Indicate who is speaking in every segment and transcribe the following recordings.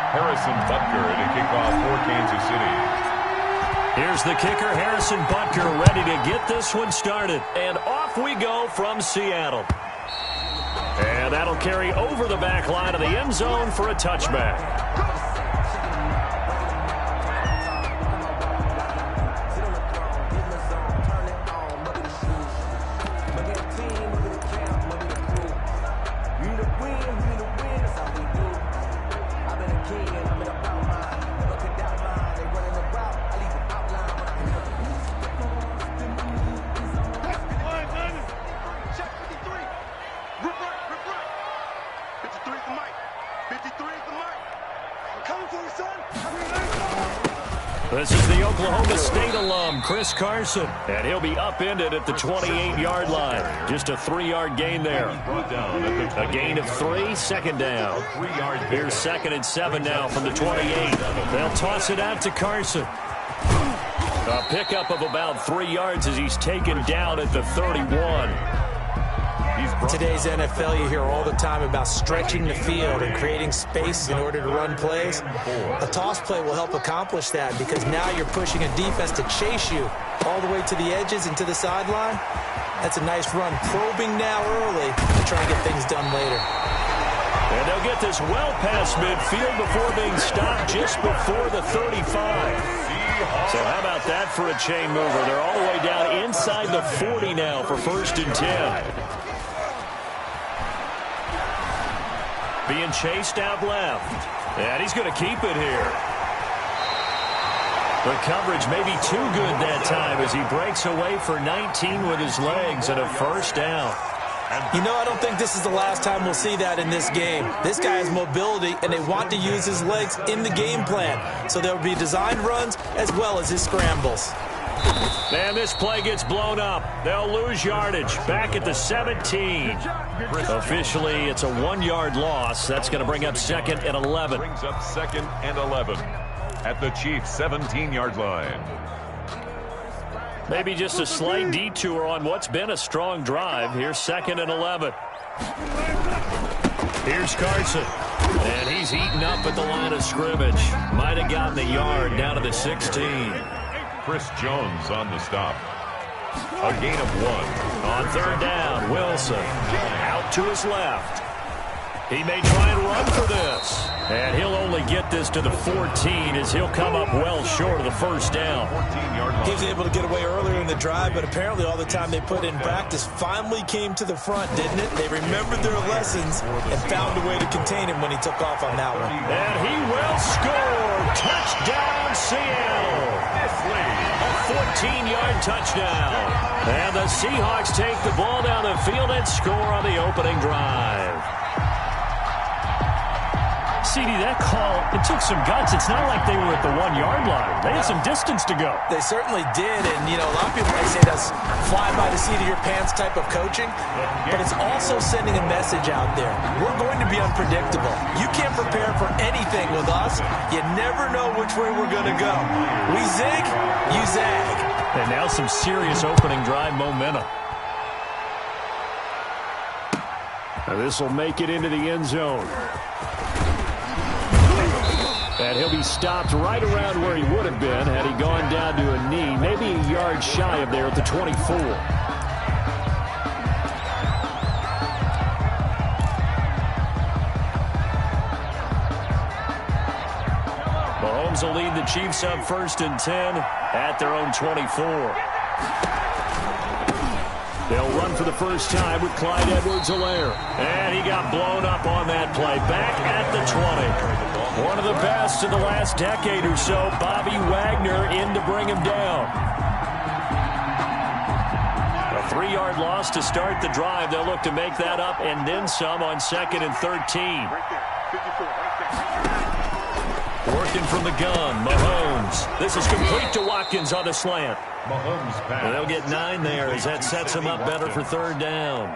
Speaker 1: Harrison Butker to kick off for Kansas City.
Speaker 2: Here's the kicker, Harrison Butker, ready to get this one started. And off we go from Seattle. And that'll carry over the back line of the end zone for a touchback. This is the Oklahoma State alum, Chris Carson, and he'll be upended at the 28-yard line. Just a 3-yard gain there. A gain of 3, second down. Here's 2nd and 7 now from the 28. They'll toss it out to Carson. A pickup of about 3 yards as he's taken down at the 31.
Speaker 3: Today's NFL, you hear all the time about stretching the field and creating space in order to run plays. A toss play will help accomplish that because now you're pushing a defense to chase you all the way to the edges and to the sideline. That's a nice run, probing now early to try and get things done later.
Speaker 2: And they'll get this well past midfield before being stopped just before the 35. So how about that for a chain mover? They're all the way down inside the 40 now for 1st and 10. Being chased out left. And he's going to keep it here. The coverage may be too good that time as he breaks away for 19 with his legs and a 1st down.
Speaker 3: You know, I don't think this is the last time we'll see that in this game. This guy has mobility, and they want to use his legs in the game plan. So there will be designed runs as well as his scrambles.
Speaker 2: And this play gets blown up. They'll lose yardage. Back at the 17. Officially, it's a 1-yard loss. That's going to bring up 2nd and 11.
Speaker 1: Brings up 2nd and 11 at the Chiefs' 17-yard line.
Speaker 2: Maybe just a slight detour on what's been a strong drive. Here's 2nd and 11. Here's Carson. And he's eaten up at the line of scrimmage. Might have gotten the yard down to the 16.
Speaker 1: Chris Jones on the stop. A gain of 1.
Speaker 2: On 3rd down, Wilson out to his left. He may try and run for this. And he'll only get this to the 14 as he'll come up well short of the 1st down.
Speaker 3: He was able to get away earlier in the drive, but apparently all the time they put in practice finally came to the front, didn't it? They remembered their lessons and found a way to contain him when he took off on that one.
Speaker 2: And he will score. Touchdown, Seattle. A 14-yard touchdown. And the Seahawks take the ball down the field and score on the opening drive. CD, that call, it took some guts. It's not like they were at the 1-yard line. They had some distance to go.
Speaker 3: They certainly did, and, you know, a lot of people might say that's fly by the seat of your pants type of coaching, but it's also sending a message out there. We're going to be unpredictable. You can't prepare for anything with us. You never know which way we're going to go. We zig, you zag.
Speaker 2: And now some serious opening drive momentum. Now this will make it into the end zone. And he'll be stopped right around where he would have been had he gone down to a knee, maybe a yard shy of there at the 24. Mahomes will lead the Chiefs up 1st and 10 at their own 24. They'll run for the first time with Clyde Edwards-Helaire. And he got blown up on that play. Back at the 20. One of the best in the last decade or so. Bobby Wagner in to bring him down. A 3-yard loss to start the drive. They'll look to make that up and then some on 2nd and 13. Working from the gun, Mahomes. This is complete to Watkins on the slant. And they'll get 9 there as that sets them up better for 3rd down.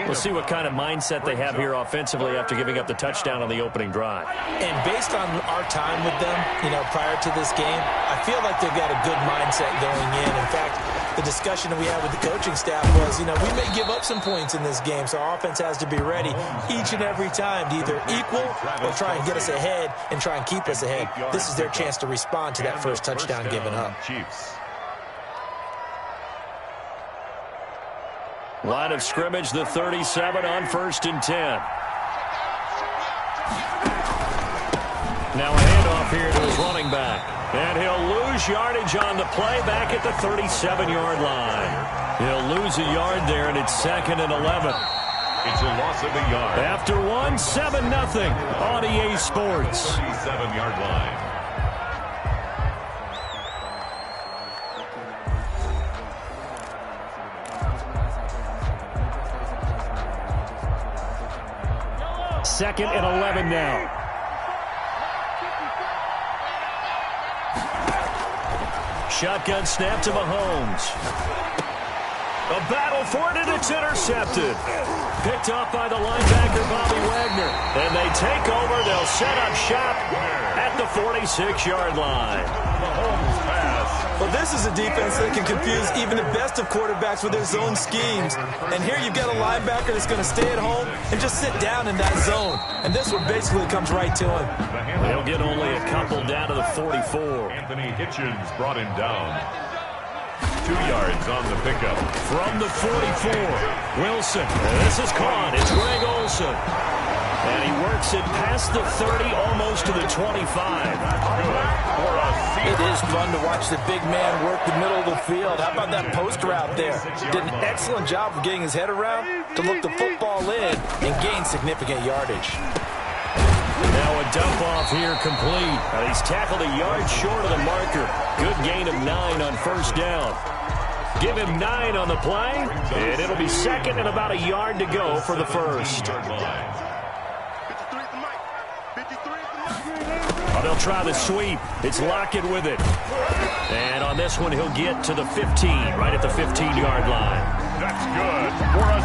Speaker 2: We'll see what kind of mindset they have here offensively after giving up the touchdown on the opening drive.
Speaker 3: And based on our time with them, you know, prior to this game, I feel like they've got a good mindset going in. In fact, the discussion that we had with the coaching staff was, we may give up some points in this game, so our offense has to be ready each and every time to either equal or try and get us ahead and try and keep us ahead. This is their chance to respond to that first touchdown given up.
Speaker 1: Chiefs.
Speaker 2: Line of scrimmage, the 37 on 1st and 10. Now a handoff here to his running back. And he'll lose yardage on the play back at the 37-yard line. He'll lose a yard there, and it's 2nd and 11.
Speaker 1: It's a loss of a yard.
Speaker 2: After 7-0 on EA Sports.
Speaker 1: 37-yard line.
Speaker 2: Second and 11 now. Shotgun snap to Mahomes. A battle for it, and it's intercepted. Picked off by the linebacker, Bobby Wagner. And they take over. They'll set up shop at the 46-yard line.
Speaker 1: Mahomes pass.
Speaker 3: Well, this is a defense that can confuse even the best of quarterbacks with their zone schemes. And here you've got a linebacker that's going to stay at home and just sit down in that zone. And this one basically comes right to him.
Speaker 2: He'll get only a couple down to the 44.
Speaker 1: Anthony Hitchens brought him down. 2 yards on the pickup.
Speaker 2: From the 44, Wilson. This is caught. It's Greg Olsen. And he works it past the 30, almost to the 25.
Speaker 3: It is fun to watch the big man work the middle of the field. How about that post route there? Did an excellent job of getting his head around to look the football in and gain significant yardage.
Speaker 2: Now a dump off here complete. He's tackled a yard short of the marker. Good gain of 9 on 1st down. Give him 9 on the play, and it'll be 2nd and about a yard to go for the first. They'll try the sweep. It's Lockett with it. And on this one, he'll get to the 15, right at the 15-yard line.
Speaker 1: That's good.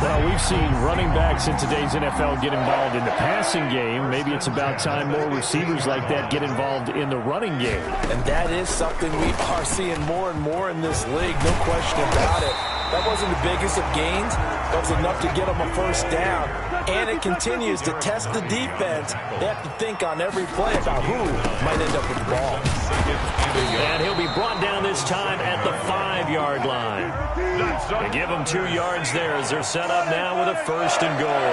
Speaker 2: Well, we've seen running backs in today's NFL get involved in the passing game. Maybe it's about time more receivers like that get involved in the running game.
Speaker 3: And that is something we are seeing more and more in this league, no question about it. That wasn't the biggest of gains. That was enough to get them a first down. And it continues to test the defense. They have to think on every play about who might end up with the ball.
Speaker 2: And he'll be brought down this time at the 5-yard line. They give him 2 yards there as they're set up now with a 1st and goal.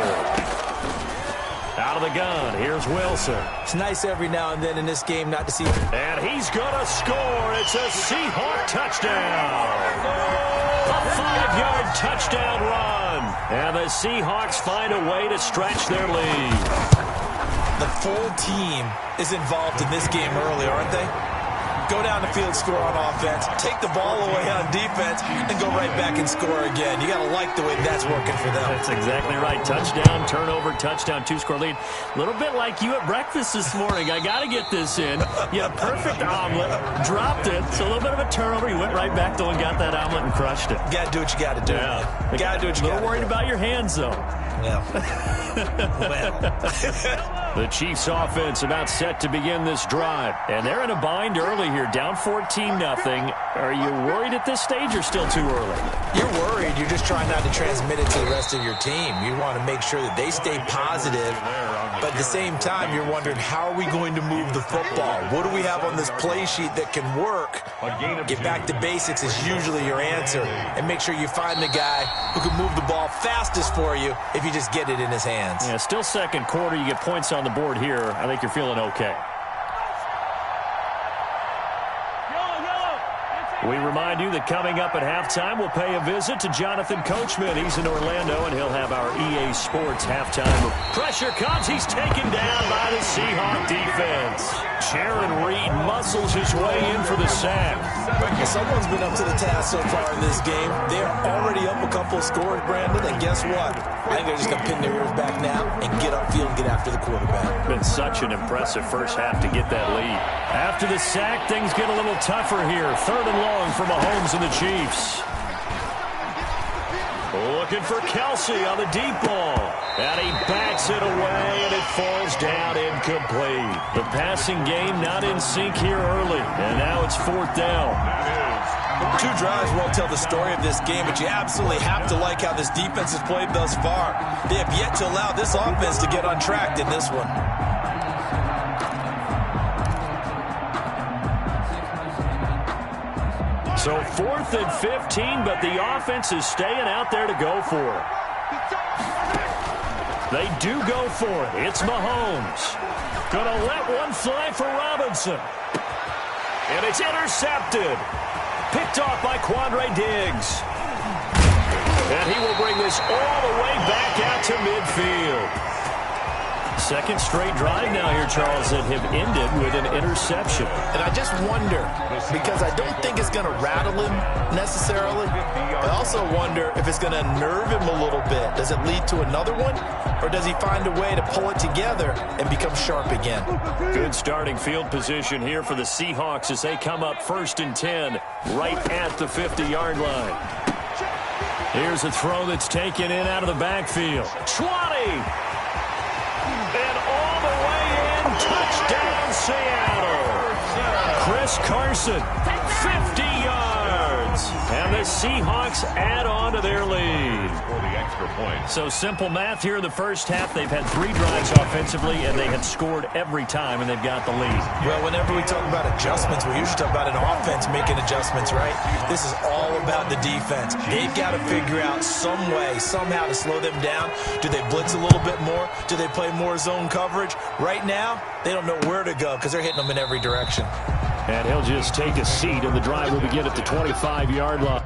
Speaker 2: Out of the gun, here's Wilson.
Speaker 3: It's nice every now and then in this game not to see.
Speaker 2: And he's going to score. It's a Seahawk touchdown. A 5-yard touchdown run. And the Seahawks find a way to stretch their lead.
Speaker 3: The full team is involved in this game early, aren't they? Go down the field, score on offense, take the ball away on defense, and go right back and score again. You got to like the way that's working for them.
Speaker 2: That's exactly right. Touchdown, turnover, touchdown, 2-score lead. A little bit like you at breakfast this morning. I got to get this in. You had a perfect omelet, dropped it, so a little bit of a turnover. You went right back, though, and got that omelet and crushed it.
Speaker 3: You got to do what you got to do.
Speaker 2: Yeah.
Speaker 3: You got to do what you got to do.
Speaker 2: A little worried about your hands, though.
Speaker 3: Yeah.
Speaker 2: The Chiefs offense about set to begin this drive. And they're in a bind early here, down 14-0. Are you worried at this stage or still too early?
Speaker 3: You're worried. You're just trying not to transmit it to the rest of your team. You want to make sure that they stay positive. But at the same time, you're wondering, how are we going to move the football? What do we have on this play sheet that can work? Get back to basics is usually your answer. And make sure you find the guy who can move the ball fastest for you if you just get it in his hands.
Speaker 2: Yeah, still second quarter. You get points on the board here. I think you're feeling okay. We remind you that coming up at halftime, we'll pay a visit to Jonathan Coachman. He's in Orlando, and he'll have our EA Sports halftime. Pressure comes. He's taken down by the Seahawk defense. Sharon Reed muscles his way in for the sack.
Speaker 3: Someone's been up to the task so far in this game. They're already up a couple of scores, Brandon, and guess what? I think they're just going to pin their ears back now and get upfield and get after the quarterback.
Speaker 2: Been such an impressive first half to get that lead. After the sack, things get a little tougher here. 3rd and long for Mahomes and the Chiefs. Looking for Kelsey on the deep ball. And he backs it away, and it falls down incomplete. The passing game not in sync here early. And now it's 4th down.
Speaker 1: That is
Speaker 3: Two drives won't tell the story of this game, but you absolutely have to like how this defense has played thus far. They have yet to allow this offense to get on track in this one.
Speaker 2: So 4th and 15, but the offense is staying out there to go for it. They do go for it. It's Mahomes. Gonna let one fly for Robinson. And it's intercepted. Picked off by Quandre Diggs. And he will bring this all the way back out to midfield. Second straight drive now here, Charles, that have ended with an interception.
Speaker 4: And I just wonder, because I don't think it's going to rattle him necessarily. I also wonder if it's going to nerve him a little bit. Does it lead to another one? Or does he find a way to pull it together and become sharp again?
Speaker 2: Good starting field position here for the Seahawks as they come up 1st and 10 right at the 50-yard line. Here's a throw that's taken in out of the backfield. 20! And all the way in, touchdown Seattle. Chris Carson, 50 yards. And the Seahawks add on to their lead.
Speaker 1: For the extra point.
Speaker 2: So simple math here in the first half. They've had 3 drives offensively, and they have scored every time, and they've got the lead.
Speaker 3: Well, whenever we talk about adjustments, we usually talk about an offense making adjustments, right? This is all about the defense. They've got to figure out some way, somehow to slow them down. Do they blitz a little bit more? Do they play more zone coverage? Right now, they don't know where to go because they're hitting them in every direction.
Speaker 2: And he'll just take a seat, and the drive will begin at the 25-yard line.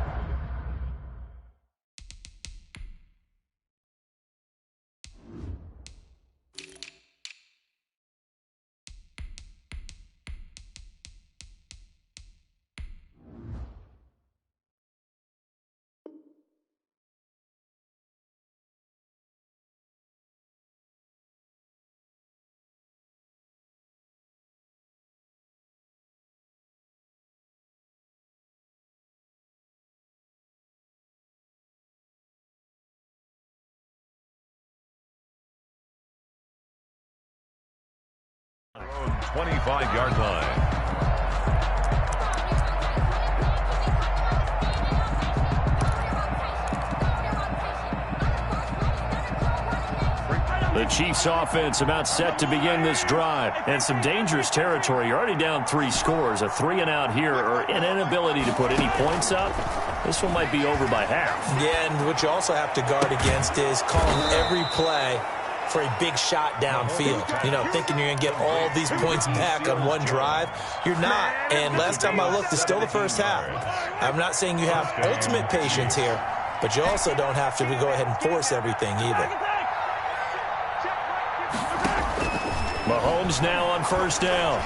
Speaker 1: Own 25-yard line.
Speaker 2: The Chiefs offense about set to begin this drive. And some dangerous territory. You're already down 3 scores. A 3-and-out here or an inability to put any points up. This one might be over by half.
Speaker 3: Yeah, and what you also have to guard against is calling every play for a big shot downfield. You know, thinking you're going to get all these points back on one drive. You're not. And last time I looked, it's still the first half. I'm not saying you have ultimate patience here, but you also don't have to go ahead and force everything either.
Speaker 2: Mahomes now on first down.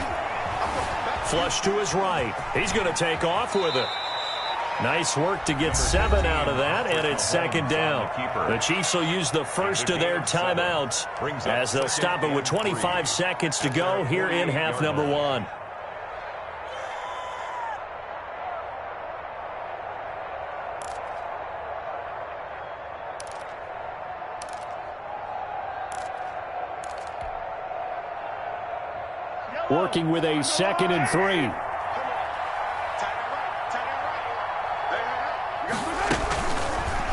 Speaker 2: Flush to his right. He's going to take off with it. Nice work to get 7 out of that, and it's 2nd down. The Chiefs will use the first of their timeouts as they'll stop it with 25 seconds to go here in half number 1. Working with a 2nd and 3.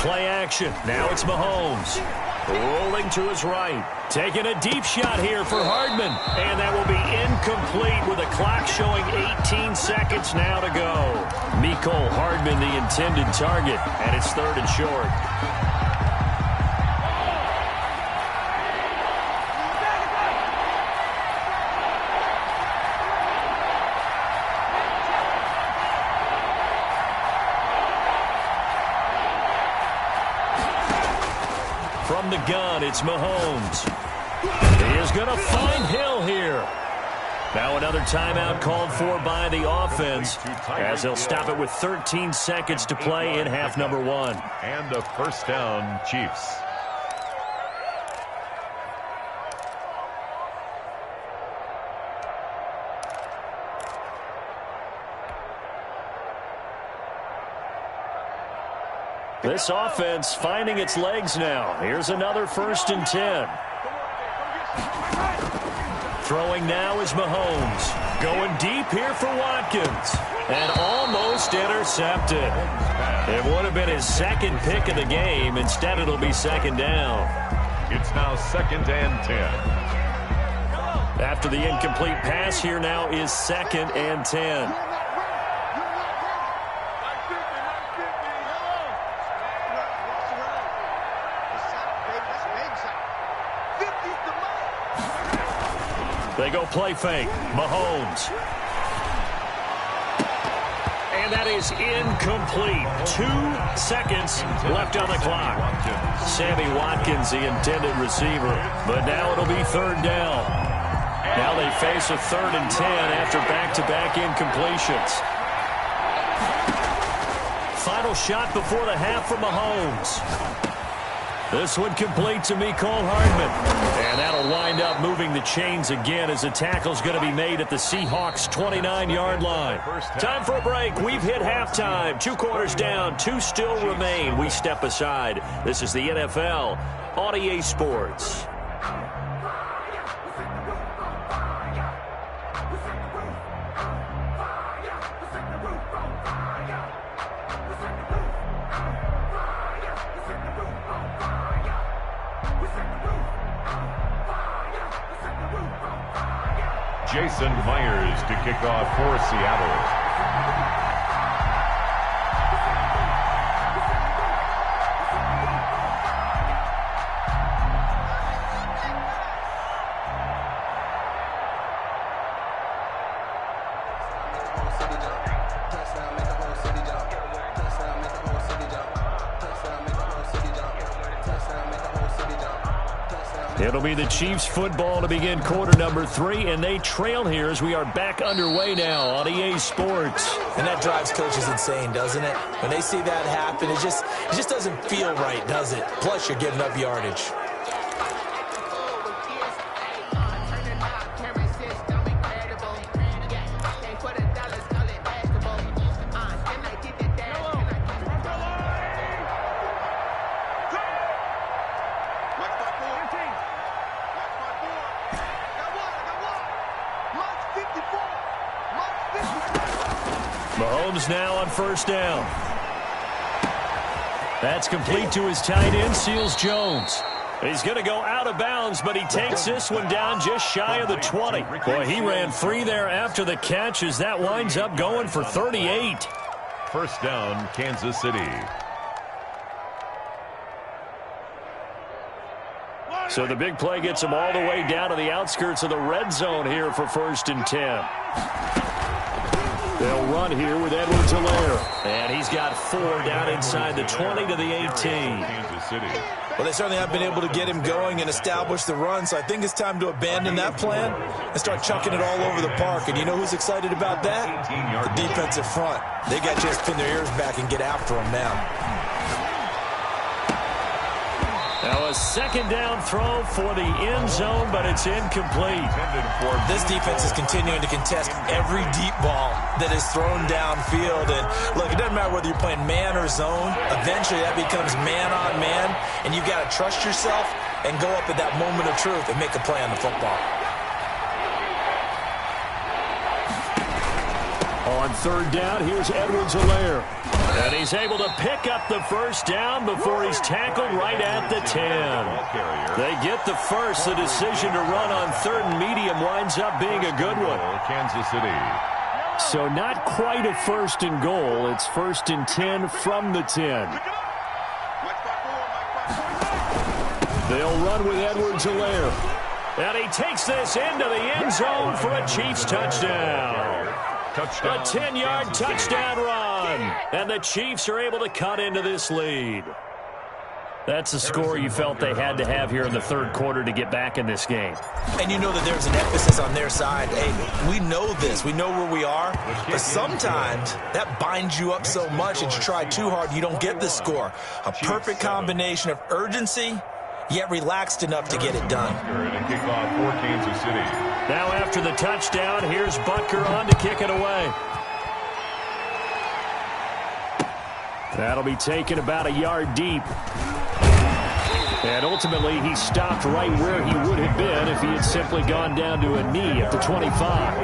Speaker 2: Play action. Now it's Mahomes. Rolling to his right. Taking a deep shot here for Hardman. And that will be incomplete with a clock showing 18 seconds now to go. Mecole Hardman, the intended target. And it's 3rd and short. From the gun, it's Mahomes. He is going to find Hill here. Now another timeout called for by the offense as they'll stop it with 13 seconds to play in half number 1.
Speaker 1: And a first down, Chiefs.
Speaker 2: This offense finding its legs now. Here's another 1st and 10. Throwing now is Mahomes. Going deep here for Watkins. And almost intercepted. It would have been his second pick of the game. Instead, it'll be second down.
Speaker 1: It's now 2nd and 10.
Speaker 2: After the incomplete pass, here now is 2nd and 10. They go play fake. Mahomes. And that is incomplete. 2 seconds left on the clock. Sammy Watkins, the intended receiver. But now it'll be 3rd down. Now they face a 3rd and 10 after back-to-back incompletions. Final shot before the half from Mahomes. This one complete to Mecole Hardman. And that'll wind up moving the chains again as the tackle's going to be made at the Seahawks' 29-yard line. Time for a break. We've hit halftime. 2 quarters down. 2 still remain. We step aside. This is the NFL on EA Sports.
Speaker 1: Jason Myers to kick off for Seattle.
Speaker 2: It'll be the Chiefs football to begin quarter number 3, and they trail here as we are back underway now on EA Sports.
Speaker 3: And that drives coaches insane, doesn't it? When they see that happen, it just doesn't feel right, does it? Plus, you're giving up yardage.
Speaker 2: Mahomes now on 1st down. That's complete to his tight end, Seals Jones. He's going to go out of bounds, but he takes this one down just shy of the 20. Boy, he ran free there after the catch as that winds up going for 38.
Speaker 1: 1st down, Kansas City.
Speaker 2: So the big play gets him all the way down to the outskirts of the red zone here for 1st and 10. They'll run here with Edwards-Helaire. And he's got 4 down inside the 20 to the 18.
Speaker 1: Kansas City.
Speaker 4: Well, they certainly have been able to get him going and establish the run, so I think it's time to abandon that plan and start chunking it all over the park. And you know who's excited about that? The defensive front. They got to just pin their ears back and get after him now.
Speaker 2: Now a 2nd down throw for the end zone, but it's incomplete.
Speaker 4: This defense is continuing to contest every deep ball that is thrown downfield. And look, it doesn't matter whether you're playing man or zone. Eventually that becomes man on man, and you've got to trust yourself and go up at that moment of truth and make a play on the football.
Speaker 2: On 3rd down, here's Edwards-Helaire. And he's able to pick up the 1st down before he's tackled right at the 10. They get the first. The decision to run on 3rd and medium winds up being a good one.
Speaker 1: Kansas City.
Speaker 2: So not quite a 1st and goal. It's 1st and 10 from the 10. They'll run with Edwards-Helaire. And he takes this into the end zone for a Chiefs touchdown. A 10-yard touchdown run. And the Chiefs are able to cut into this lead. That's the score you felt they had to have here in the 3rd quarter to get back in this game.
Speaker 4: And you know that there's an emphasis on their side. Hey, we know this. We know where we are. But sometimes that binds you up so much that you try too hard, you don't get the score. A perfect combination of urgency, yet relaxed enough to get it done.
Speaker 1: Kickoff for Kansas City.
Speaker 2: Now after the touchdown, here's Butker on to kick it away. That'll be taken about a yard deep. And ultimately, he stopped right where he would have been if he had simply gone down to a knee at the 25.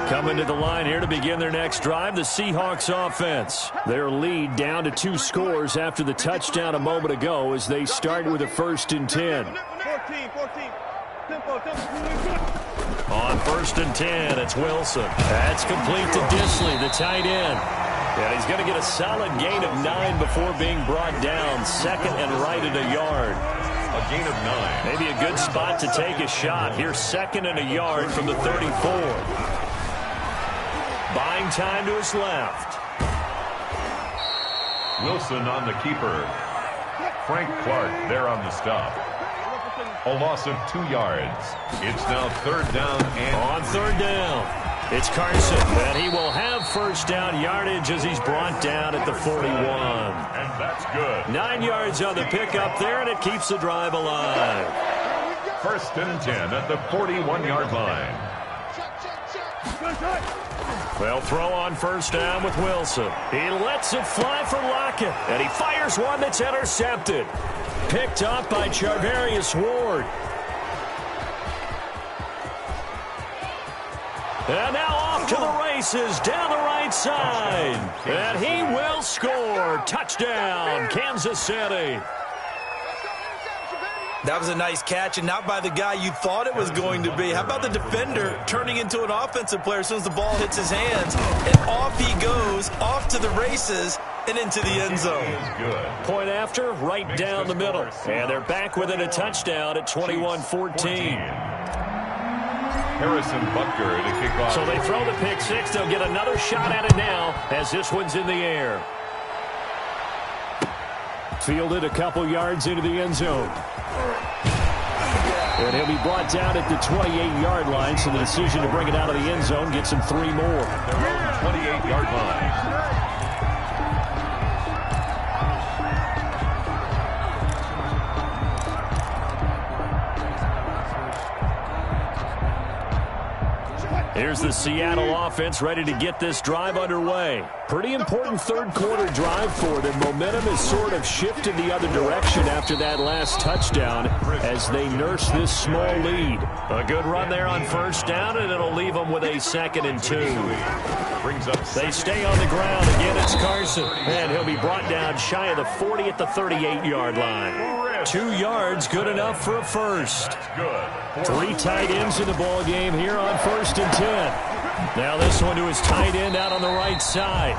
Speaker 2: Coming to the line here to begin their next drive, the Seahawks offense. Their lead down to 2 scores after the touchdown a moment ago as they start with a 1st and 10. On 1st and 10, it's Wilson. That's complete to Disley, the tight end. And he's going to get a solid gain of 9 before being brought down. 2nd and right at a yard.
Speaker 1: A gain of 9.
Speaker 2: Maybe a good spot to take a shot. Here's 2nd and a yard from the 34. Buying time to his left.
Speaker 1: Wilson on the keeper. Frank Clark there on the stop. A loss of 2 yards. It's now 3rd down and...
Speaker 2: On 3rd down, it's Carson. And he will have 1st down yardage as he's brought down at the 41.
Speaker 1: And that's good.
Speaker 2: 9 yards on the pickup there, and it keeps the drive alive.
Speaker 1: 1st and 10 at the 41-yard line.
Speaker 2: They'll throw on 1st down with Wilson. He lets it fly for Lockett, and he fires one that's intercepted. Picked up by Charvarius Ward. And now off to the races down the right side. And he will score. Touchdown, Kansas City.
Speaker 4: That was a nice catch, and not by the guy you thought it was going to be. How about the defender turning into an offensive player as soon as the ball hits his hands, and off he goes, off to the races, and into the end zone.
Speaker 2: Point after, right down the middle. And they're back within a touchdown at 21-14.
Speaker 1: Harrison Butker to kick off.
Speaker 2: So they throw the pick 6. They'll get another shot at it now as this one's in the air. Fielded a couple yards into the end zone. And he'll be brought down at the 28-yard line, so the decision to bring it out of the end zone gets him 3 more.
Speaker 1: Their own 28-yard line.
Speaker 2: Here's the Seattle offense ready to get this drive underway. Pretty important 3rd quarter drive for them. Momentum has sort of shifted the other direction after that last touchdown as they nurse this small lead. A good run there on 1st down, and it'll leave them with a 2nd and 2. They stay on the ground. Again, it's Carson. And he'll be brought down shy of the 40 at the 38-yard line. 2 yards, good enough for a 1st. 3 tight ends in the ball game here on 1st and 10. Now this one to his tight end out on the right side.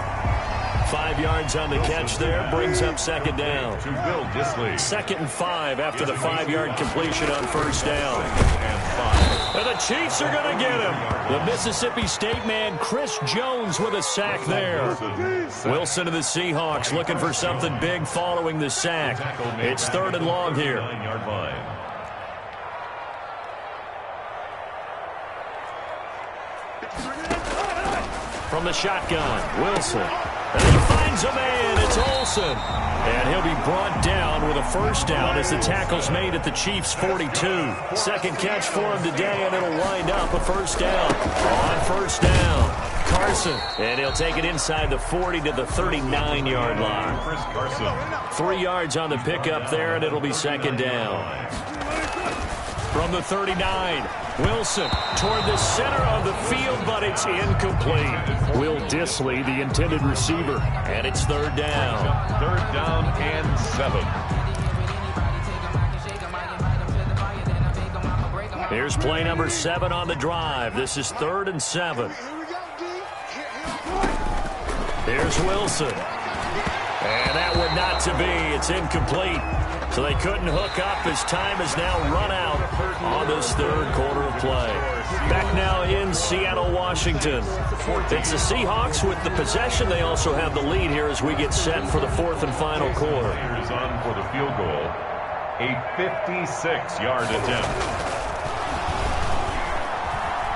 Speaker 2: 5 yards on the catch there, brings up 2nd down.
Speaker 1: To Bill Disley.
Speaker 2: 2nd and 5 after the 5-yard completion on 1st down. And the Chiefs are going to get him. The Mississippi State man, Chris Jones, with a sack there. Wilson of the Seahawks looking for something big following the sack. It's 3rd and long here. From the shotgun, Wilson. And he finds a man. It's Olsen. And he'll be brought down with a 1st down as the tackle's made at the Chiefs' 42. 2nd catch for him today, and it'll wind up a 1st down. On 1st down, Carson. And he'll take it inside the 40 to the 39-yard line.
Speaker 1: Chris Carson.
Speaker 2: 3 yards on the pickup there, and it'll be 2nd down. From the 39, Wilson toward the center of the field, but it's incomplete. Will Disley, the intended receiver, and it's 3rd down.
Speaker 1: 3rd down and 7.
Speaker 2: Here's play number 7 on the drive. This is 3rd and 7. Here's Wilson. And that would not to be. It's incomplete. So they couldn't hook up as time has now run out on this 3rd quarter of play. Back now in Seattle, Washington. It's the Seahawks with the possession. They also have the lead here as we get set for the 4th and final quarter.
Speaker 1: Here's on for the field goal. A 56-yard attempt.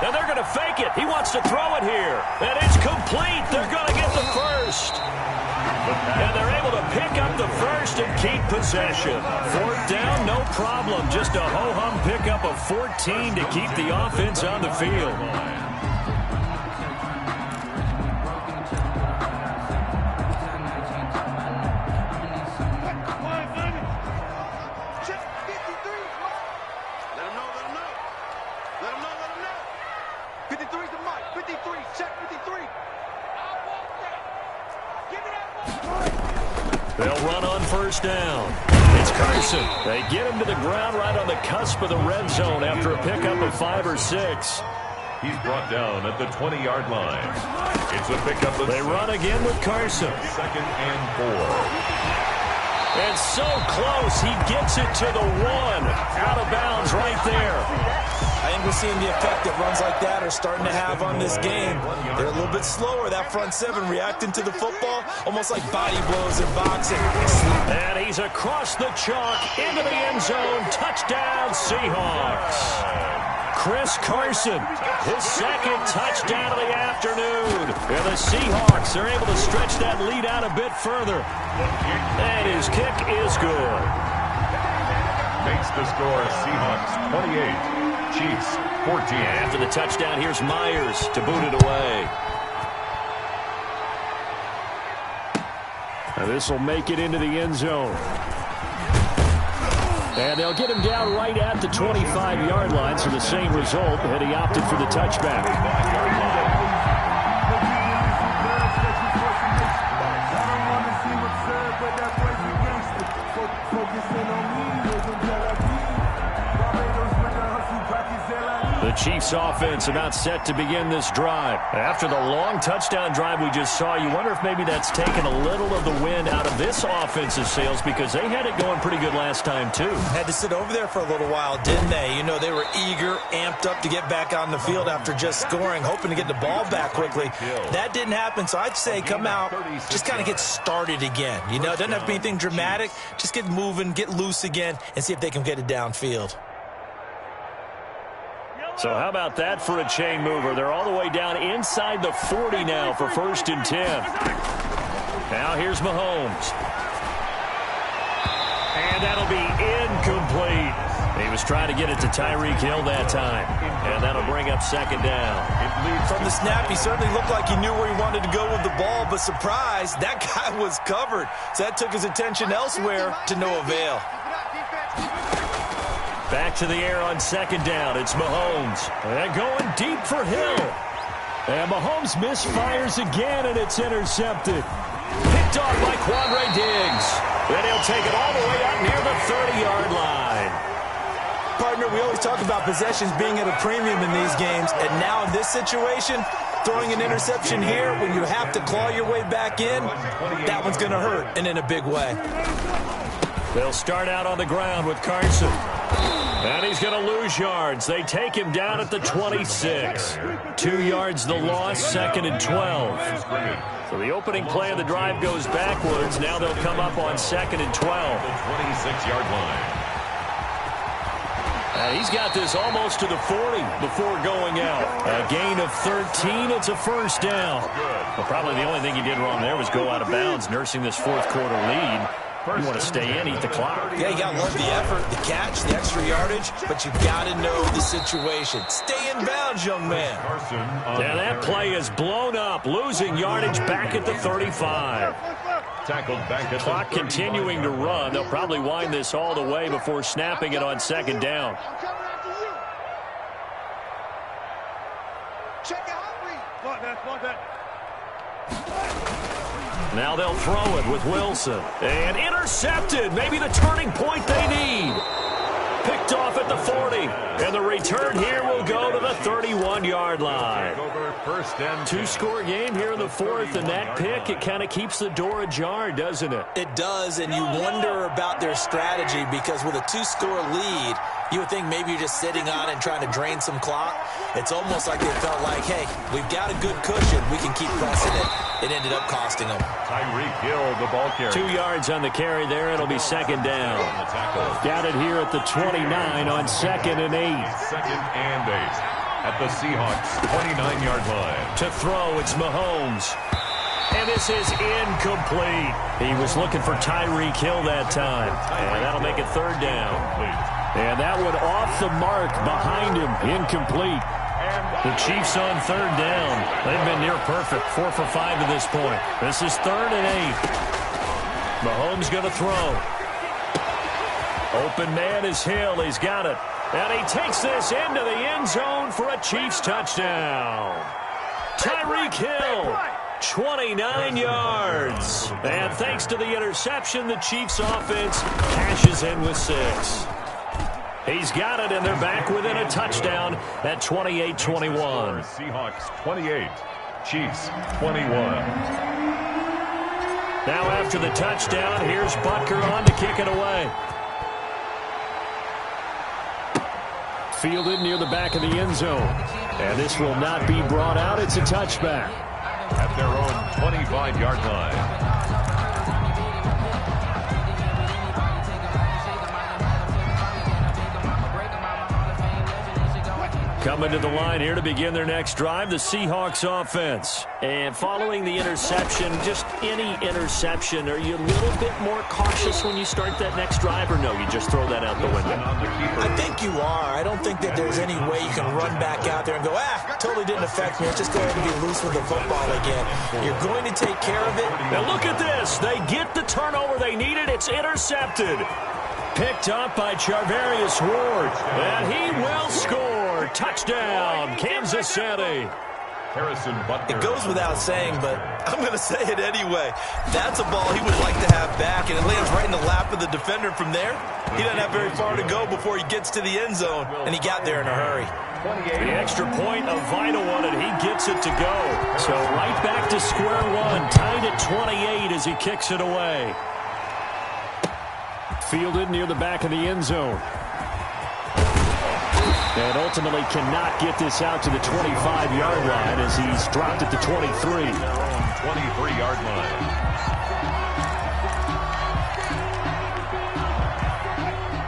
Speaker 2: Now they're going to fake it. He wants to throw it here. And it's complete. They're going to get the 1st. And they're able to pick up the 1st and keep possession. 4th down, no problem. Just a ho-hum pickup of 14 to keep the offense on the field. first down. It's Carson. They get him to the ground right on the cusp of the red zone after a pickup of 5 or 6.
Speaker 1: He's brought down at the 20-yard line. It's a pickup of 6.
Speaker 2: They run again with Carson.
Speaker 1: 2nd and 4.
Speaker 2: And so close, he gets it to the 1. Out of bounds right there.
Speaker 4: I think we're seeing the effect that runs like that are starting to have on this game. They're a little bit slower, that front 7, reacting to the football, almost like body blows in boxing.
Speaker 2: And he's across the chalk into the end zone. Touchdown, Seahawks. Chris Carson, his 2nd touchdown of the afternoon. And the Seahawks are able to stretch that lead out a bit further. And his kick is good.
Speaker 1: Makes the score Seahawks 28, Chiefs 14.
Speaker 2: After the touchdown, here's Myers to boot it away. Now this will make it into the end zone. And they'll get him down right at the 25-yard line, so the same result, and he opted for the touchback. The Chiefs offense about set to begin this drive. After the long touchdown drive we just saw, you wonder if maybe that's taken a little of the wind out of this offensive sails, because they had it going pretty good last time too.
Speaker 4: Had to sit over there for a little while, didn't they? You know, they were eager, amped up to get back on the field after just scoring, hoping to get the ball back quickly. That didn't happen, so I'd say come out, just kind of get started again. You know, it doesn't have to be anything dramatic. Just get moving, get loose again, and see if they can get it downfield.
Speaker 2: So how about that for a chain mover? They're all the way down inside the 40 now for 1st and 10. Now here's Mahomes. And that'll be incomplete. He was trying to get it to Tyreek Hill that time. And that'll bring up 2nd down.
Speaker 4: From the snap, he certainly looked like he knew where he wanted to go with the ball, but surprise, that guy was covered. So that took his attention elsewhere to no avail.
Speaker 2: Back to the air on 2nd down. It's Mahomes. And going deep for Hill. And Mahomes misfires again, and it's intercepted. Picked off by Quandre Diggs. Then he'll take it all the way up near the 30-yard line.
Speaker 4: Partner, we always talk about possessions being at a premium in these games, and now in this situation, throwing an interception here when you have to claw your way back in, that one's going to hurt, and in a big way.
Speaker 2: They'll start out on the ground with Carson. And he's going to lose yards. They take him down at the 26. 2 yards the loss, 2nd and 12. So the opening play of the drive goes backwards. Now they'll come up on 2nd and 12.
Speaker 1: The 26-yard line.
Speaker 2: And he's got this almost to the 40 before going out. A gain of 13. It's a 1st down. Well, probably the only thing he did wrong there was go out of bounds, nursing this 4th quarter lead. You want to stay in, eat the clock.
Speaker 4: Yeah, you got to love the effort, the catch, the extra yardage, but you got to know the situation. Stay in bounds, young man.
Speaker 2: Yeah, that play is blown up, losing yardage back at the 35.
Speaker 1: Tackled back at
Speaker 2: clock continuing to run. They'll probably wind this all the way before snapping it on 2nd down. Now they'll throw it with Wilson. And intercepted. Maybe the turning point they need. Picked off at the 40. And the return here will go to the 31-yard line. 2-score game here in the 4th, and that pick, it kind of keeps the door ajar, doesn't it?
Speaker 4: It does, and you wonder about their strategy, because with a 2-score lead, you would think maybe you're just sitting on it and trying to drain some clock. It's almost like they felt like, hey, we've got a good cushion. We can keep pressing it. It ended up costing them.
Speaker 1: Tyreek Hill, the ball carrier.
Speaker 2: 2 yards on the carry there. It'll be 2nd down. Got it here at the 29 on 2nd and 8.
Speaker 1: 2nd and 8. At the Seahawks 29-yard line.
Speaker 2: To throw, it's Mahomes. And this is incomplete. He was looking for Tyreek Hill that time. And that'll make it 3rd down. And that one off the mark behind him. Incomplete. The Chiefs on 3rd down. They've been near perfect. 4 for 5 to this point. This is 3rd and 8. Mahomes going to throw. Open man is Hill. He's got it. And he takes this into the end zone for a Chiefs touchdown. Tyreek Hill 29 yards. And thanks to the interception, the Chiefs offense cashes in with 6. He's got it, and they're back within a touchdown at 28-21.
Speaker 1: Seahawks 28, Chiefs 21.
Speaker 2: Now after the touchdown, here's Butker on to kick it away. Fielded near the back of the end zone. And this will not be brought out. It's a touchback.
Speaker 1: At their own 25-yard line.
Speaker 2: Coming to the line here to begin their next drive, the Seahawks offense. And following the interception, just any interception, are you a little bit more cautious when you start that next drive, or no, you just throw that out the window?
Speaker 3: I think you are. I don't think that there's any way you can run back out there and go, totally didn't affect me. Just go ahead and be loose with the football again. You're going to take care of it.
Speaker 2: Now look at this. They get the turnover they needed. It's intercepted. Picked up by Charvarius Ward. And he will score. Touchdown, Kansas City.
Speaker 4: It goes without saying, but I'm going to say it anyway. That's a ball he would like to have back, and it lands right in the lap of the defender. From there, he doesn't have very far to go before he gets to the end zone, and he got there in a hurry.
Speaker 2: The extra point, a vital one, and he gets it to go. So right back to square one, tied at 28 as he kicks it away. Fielded near the back of the end zone. And ultimately cannot get this out to the 25-yard line as he's dropped at the 23.
Speaker 1: 23-yard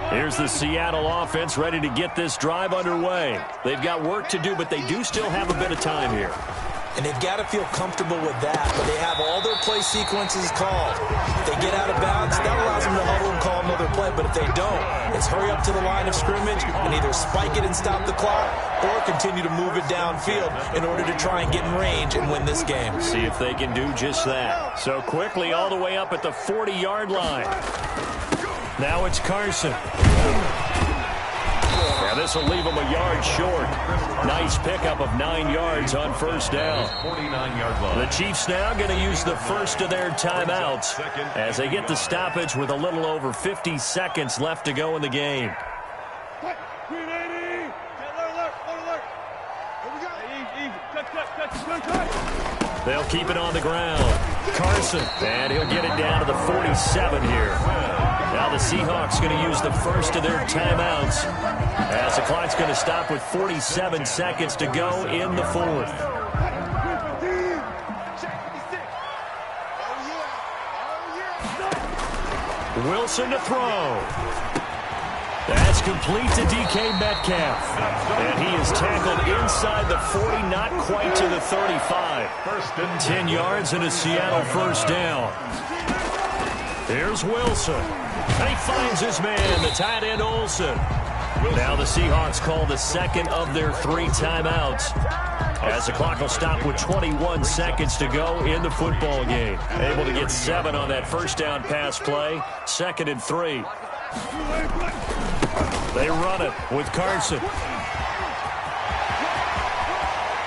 Speaker 1: line.
Speaker 2: Here's the Seattle offense ready to get this drive underway. They've got work to do, but they do still have a bit of time here.
Speaker 3: And they've got to feel comfortable with that, but they have all their play sequences called. If they get out of bounds, that allows them to huddle and call another play, but if they don't, it's hurry up to the line of scrimmage and either spike it and stop the clock or continue to move it downfield in order to try and get in range and win this game.
Speaker 2: See if they can do just that. So quickly all the way up at the 40-yard line. Now it's Carson. Now this will leave him a yard short. Nice pickup of 9 yards on first down.
Speaker 1: 49-yard line.
Speaker 2: The Chiefs now going to use the first of their timeouts as they get the stoppage with a little over 50 seconds left to go in the game. They'll keep it on the ground. Carson, and he'll get it down to the 47 here. Now the Seahawks going to use the first of their timeouts as the clock's going to stop with 47 seconds to go in the fourth. Wilson to throw. That's complete to DK Metcalf. And he is tackled inside the 40, not quite to the 35. 10 yards and a Seattle first down. Here's Wilson. And he finds his man, the tight end Olsen. Now the Seahawks call the second of their 3 timeouts as the clock will stop with 21 seconds to go in the football game. Able to get 7 on that first down pass play. 2nd and 3. They run it with Carson.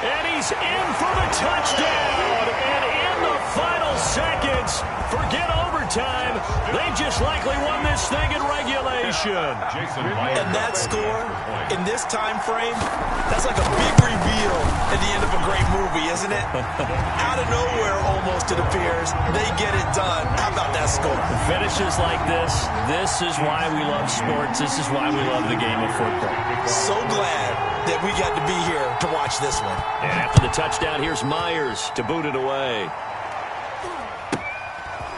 Speaker 2: And he's in for the touchdown. And in the final seconds, forget overtime, they just likely won this thing in regulation.
Speaker 4: And that score, in this time frame, that's like a big reveal at the end of a great movie, isn't it? Out of nowhere, almost, it appears, they get it done. How about that score?
Speaker 2: Finishes like this is why we love sports. This is why we love the game of football.
Speaker 4: So glad that we got to be here to watch this one.
Speaker 2: And after the touchdown, here's Myers to boot it away.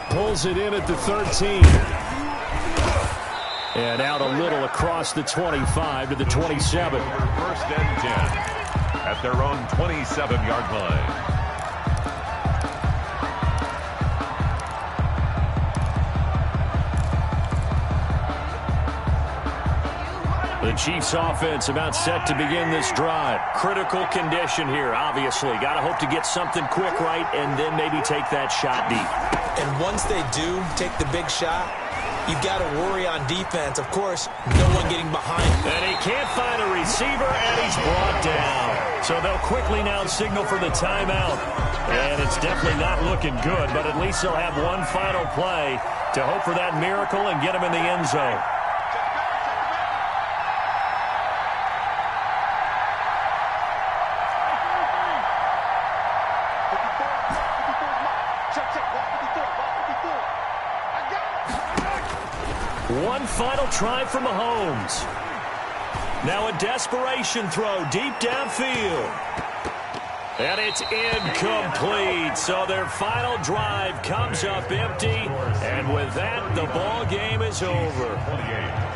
Speaker 2: Pulls it in at the 13. And out a little across the 25 to the 27.
Speaker 1: First and 10 at their own 27-yard line.
Speaker 2: The Chiefs offense about set to begin this drive. Critical condition here, obviously. Got to hope to get something quick right and then maybe take that shot deep.
Speaker 3: And once they do take the big shot, you've got to worry on defense. Of course, no one getting behind.
Speaker 2: And he can't find a receiver, and he's brought down. So they'll quickly now signal for the timeout. And it's definitely not looking good, but at least they'll have one final play to hope for that miracle and get him in the end zone. One final try for Mahomes. Now a desperation throw deep downfield. And it's incomplete. So their final drive comes up empty. And with that, the ball game is over.